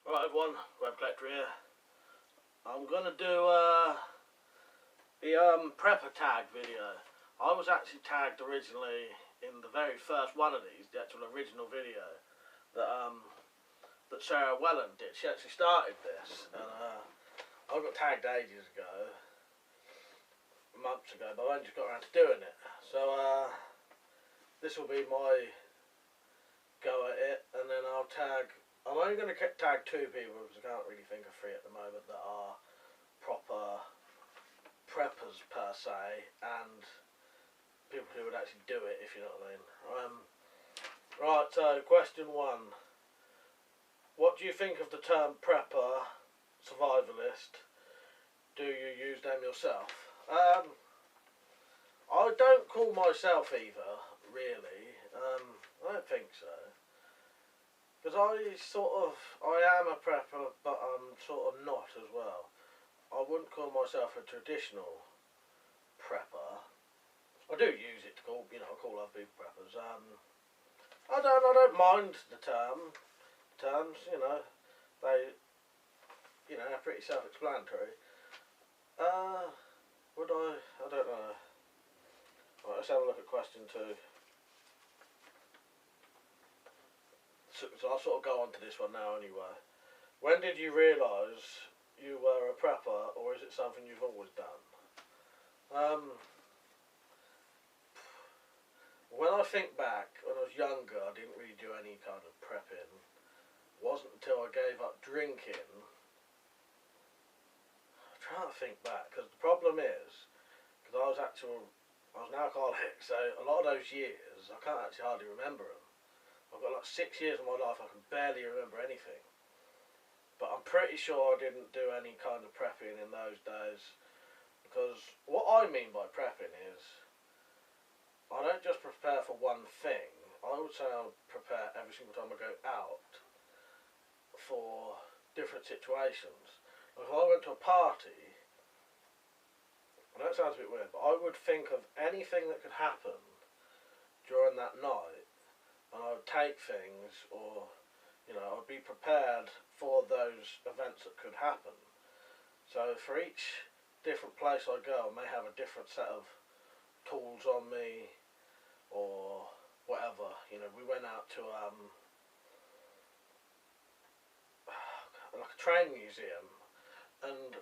Right everyone, WeaponCollector here. I'm going to do the prepper tag video. I was actually tagged originally in the very first one of these, the actual original video that Sarah Welland did. She actually started this, and I got tagged ages ago, months ago, but I only just got around to doing it. So this will be my go at it, and then I'll tag. I'm only going to tag 2 people because I can't really think of 3 at the moment that are proper preppers per se, and people who would actually do it, if you know what I mean. Right, so question 1. What do you think of the term prepper, survivalist? Do you use them yourself? I don't call myself either, really. I don't think so. Because I am a prepper, but I'm sort of not as well. I wouldn't call myself a traditional prepper. I do use it to call other people preppers. I don't mind the terms, they, they're pretty self-explanatory. Would I don't know. Right, let's have a look at question 2. So I'll sort of go on to this one now anyway. When did you realise you were a prepper, or is it something you've always done? When I think back, when I was younger, I didn't really do any kind of prepping. It wasn't until I gave up drinking. I'm trying to think back, because the problem is, because I was an alcoholic, so a lot of those years, I can't actually hardly remember them. I've got like 6 years of my life I can barely remember anything. But I'm pretty sure I didn't do any kind of prepping in those days. Because what I mean by prepping is, I don't just prepare for one thing. I would say I prepare every single time I go out for different situations. Like if I went to a party, I know it sounds a bit weird, but I would think of anything that could happen during that night, and I would take things, or I'd be prepared for those events that could happen. So for each different place I go, I may have a different set of tools on me, or whatever. We went out to like a train museum, and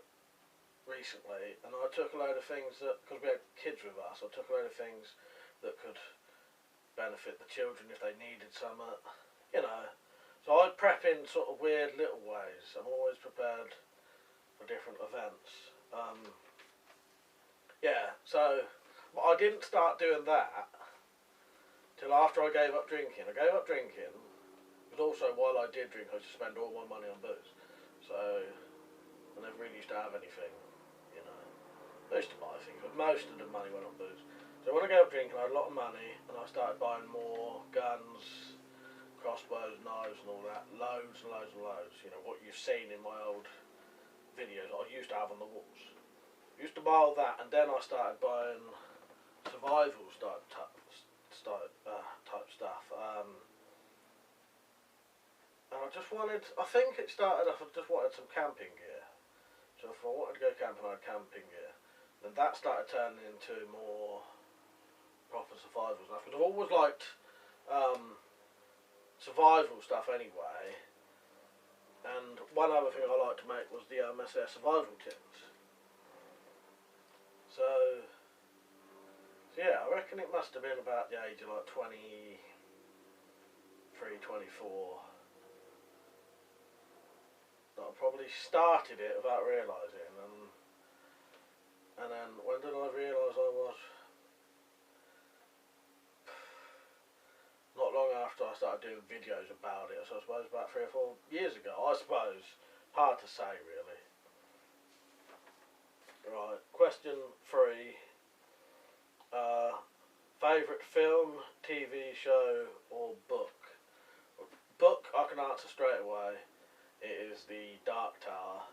recently, and I took a load of things that, because we had kids with us, I took a load of things that could benefit the children if they needed some, So I'd prep in sort of weird little ways. I'm always prepared for different events. But I didn't start doing that till after I gave up drinking. I gave up drinking, but also while I did drink, I used to spend all my money on booze. So I never really used to have anything, I used to buy things, but most of the money went on booze. So when I gave up drinking, I had a lot of money, and I started buying more guns, crossbows, knives and all that. Loads and loads and loads. What you've seen in my old videos I used to have on the walls. I used to buy all that, and then I started buying survival type stuff. And I just wanted, I think it started off, I just wanted some camping gear. So if I wanted to go camping, I had camping gear. Then that started turning into more proper survival stuff, because I've always liked survival stuff anyway. And one other thing I liked to make was the SS survival tins. So yeah, I reckon it must have been about the age of like 23, 24 that I probably started it without realising. And then when did I realise I was? Not long after I started doing videos about it, so I suppose about 3 or 4 years ago, I suppose. Hard to say, really. Right, question 3. Favourite film, TV show, or book? Book, I can answer straight away. It is the Dark Tower,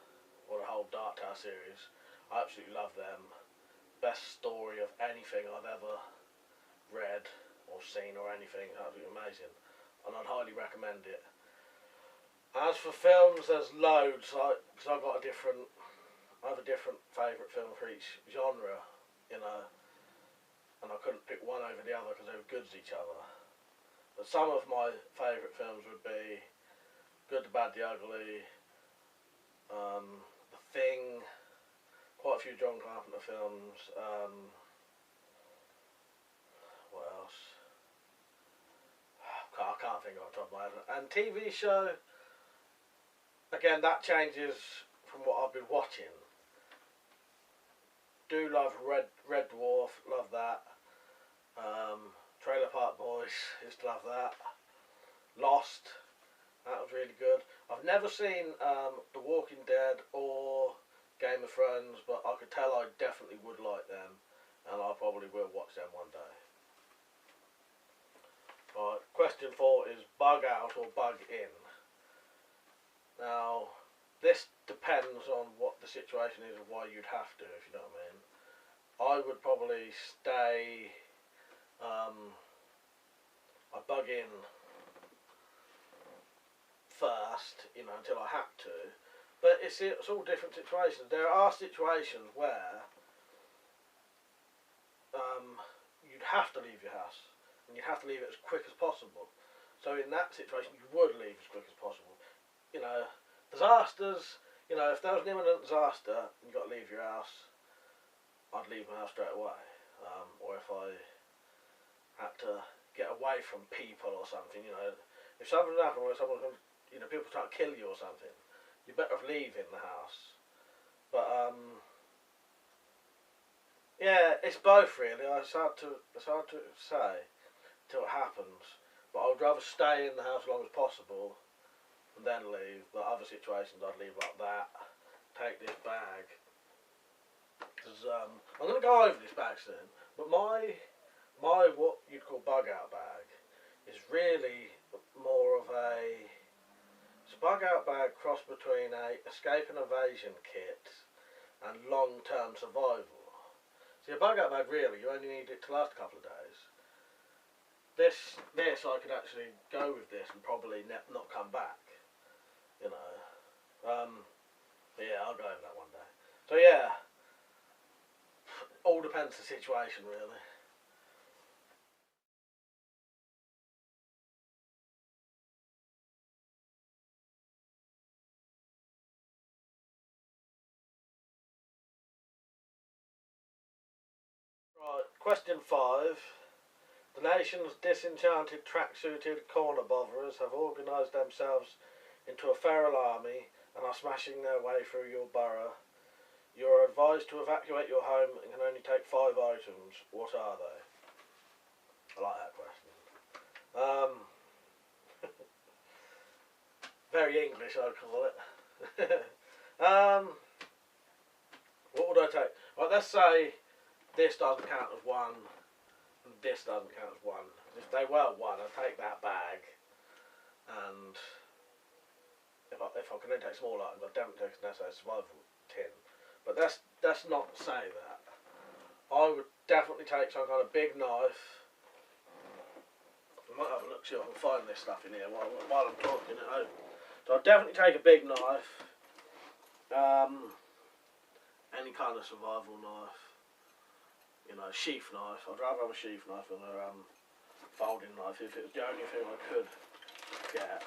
or the whole Dark Tower series. I absolutely love them. Best story of anything I've ever read or seen or anything. Absolutely amazing, and I'd highly recommend it. As for films, there's loads. Because I have a different favourite film for each genre, you know, and I couldn't pick one over the other because they were good as each other. But some of my favourite films would be Good, the Bad, the Ugly, The Thing, quite a few John Carpenter films. What else? I can't think off the top of my head. And TV show, again, that changes from what I've been watching. Do love Red Dwarf, love that. Trailer Park Boys, used to love that. Lost, that was really good. I've never seen The Walking Dead or Game of Thrones, but I could tell I definitely would like them, and I probably will watch them one day. Right, question 4 is bug out or bug in. Now, this depends on what the situation is and why you'd have to, if you know what I mean. I would probably stay, I bug in first, you know, until I had to. But it's all different situations. There are situations where you'd have to leave your house, and you'd have to leave it as quick as possible. So in that situation, you would leave as quick as possible. You know, disasters, you know, if there was an imminent disaster and you've got to leave your house, I'd leave my house straight away. Or if I had to get away from people or something, you know, if something happened where someone can, you know, people try to kill you or something, you're better off leaving the house. But yeah, it's both really. It's hard to say till it happens. But I would rather stay in the house as long as possible and then leave. But other situations, I'd leave like that. Take this bag. Because I'm going to go over this bag soon. But my what you'd call bug out bag is really more of a bug out bag cross between a escape and evasion kit and long-term survival. See, a bug out bag really, you only need it to last a couple of days. This I could actually go with this and probably not come back, you know. But yeah, I'll go over that one day. So yeah, all depends on the situation really. Right, question 5. The nation's disenchanted, tracksuited corner botherers have organised themselves into a feral army and are smashing their way through your borough. You are advised to evacuate your home and can only take 5 items. What are they? I like that question. Very English, I'd call it. What would I take? Right, let's say this doesn't count as one, and this doesn't count as one. If they were one, I'd take that bag, and if I can only take small items, I'd definitely take a survival tin. But let's not say that. I would definitely take some kind of big knife. I might have a look, see if I can find this stuff in here while I'm talking it over. So I'd definitely take a big knife. Any kind of survival knife. You know, sheath knife. I'd rather have a sheath knife than a folding knife if it was the only thing I could get.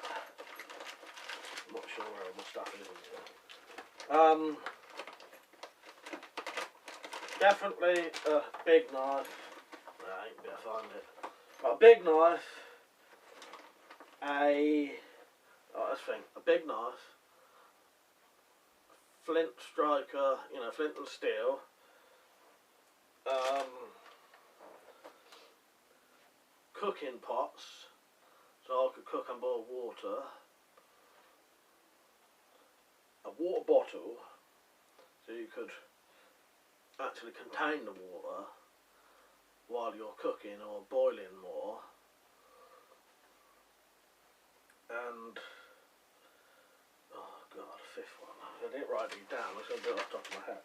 I'm not sure where all my stuff is in here. Definitely a big knife. No, I ain't gonna find it. But a big knife. Let's think. A big knife. Flint striker. You know, flint and steel. Cooking pots, so I could cook and boil water. A water bottle, so you could actually contain the water while you're cooking or boiling more. And oh god, a 5th one. I didn't write these down. I'm just going to do it off the top of my head.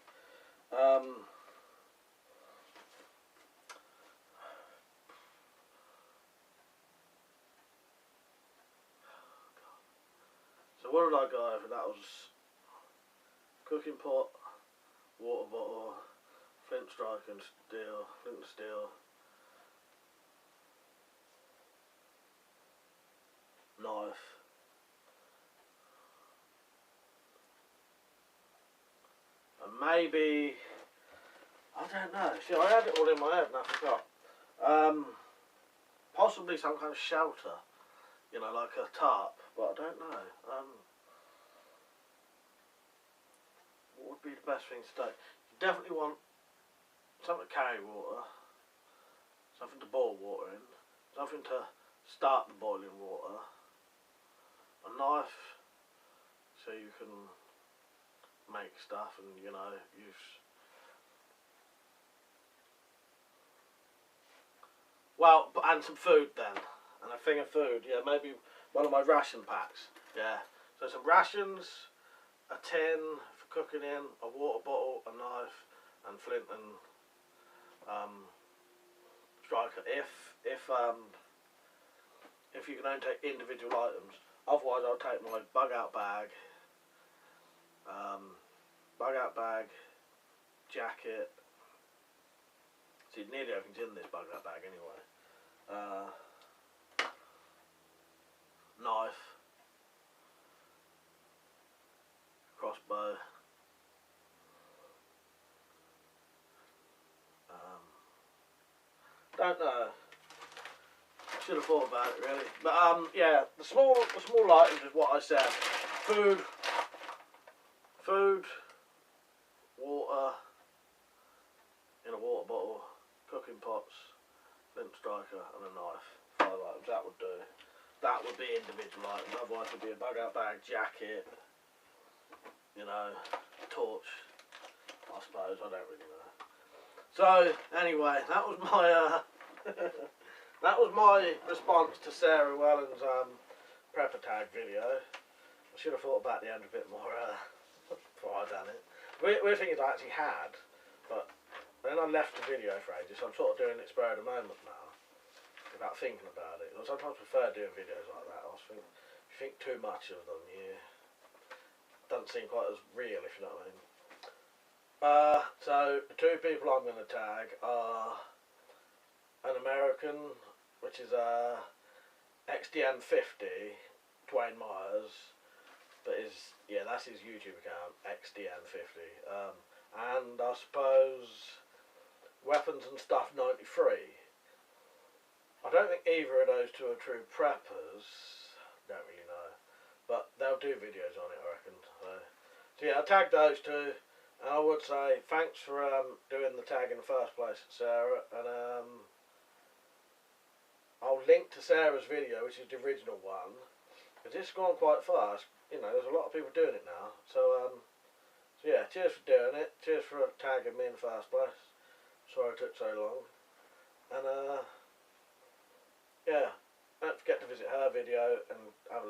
So what did I go over? That was cooking pot, water bottle, flint strike and steel, flint and steel, knife, and maybe, I don't know, see I had it all in my head and I forgot. Possibly some kind of shelter, you know, like a tarp, but I don't know. What would be the best thing to take? You definitely want something to carry water, something to boil water in, something to start the boiling water, a knife so you can make stuff and, you know, use. Well, and some food then, and a thing of food, yeah, maybe one of my ration packs, yeah. So some rations, a tin for cooking in, a water bottle, a knife, and flint and striker. If you can only take individual items, otherwise I'll take my bug out bag, jacket. See, nearly everything's in this bug out bag anyway. Knife, crossbow, don't know. Should have thought about it really. But yeah, the small items is what I said. Food, water in a water bottle, cooking pots, flint striker and a knife. 5 items, that would do. That would be individual items, otherwise it would be a bug out bag, jacket, you know, torch, I suppose, I don't really know. So, anyway, that was my that was my response to Sarah Welland's prepper tag video. I should have thought about the end a bit more before I done it. Weird thing is I actually had, but then I left the video for ages, so I'm sort of doing it spur of the moment now, without thinking about it. I sometimes prefer doing videos like that. I think if you think too much of them, it doesn't seem quite as real, if you know what I mean. So the 2 people I'm going to tag are an American, which is XDN50, Dwayne Myers, but that's his YouTube account, XDN50, and I suppose Weapons and Stuff 93. I don't think either of those 2 are true preppers, don't really know, but they'll do videos on it, I reckon. So yeah, I'll tag those 2, and I would say thanks for doing the tag in the first place, Sarah, and I'll link to Sarah's video, which is the original one, because it's gone quite fast. You know, there's a lot of people doing it now, so yeah, cheers for doing it, cheers for tagging me in the first place. Sorry it took so long, and yeah, don't forget to visit her video and have